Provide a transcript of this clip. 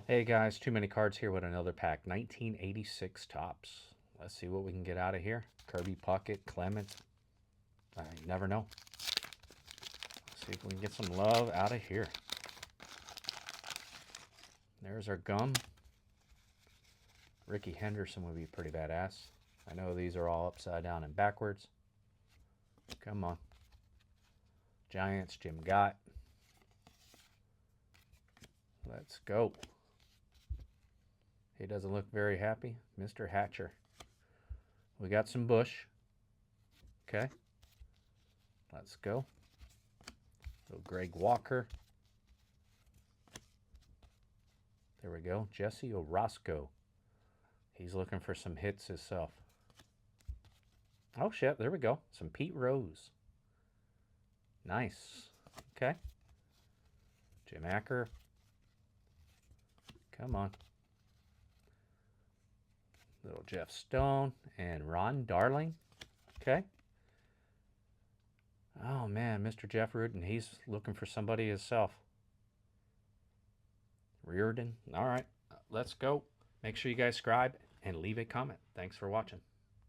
Hey guys, too many cards here with another pack. 1986 Topps. Let's see what we can get out of here. Kirby Puckett, Clement. I never know. Let's see if we can get some love out of here. There's our gum. Ricky Henderson would be pretty badass. I know these are all upside down and backwards. Come on. Giants, Jim Gott. Let's go. He doesn't look very happy. Mr. Hatcher. We got some Bush. Okay. Let's go. Little Greg Walker. There we go. Jesse Orosco. He's looking for some hits himself. Oh, shit. There we go. Some Pete Rose. Nice. Okay. Jim Acker. Come on. Little Jeff Stone and Ron Darling. Okay. Oh, man. Mr. Jeff Rudin. He's looking for somebody himself. Reardon. All right. Let's go. Make sure you guys subscribe and leave a comment. Thanks for watching.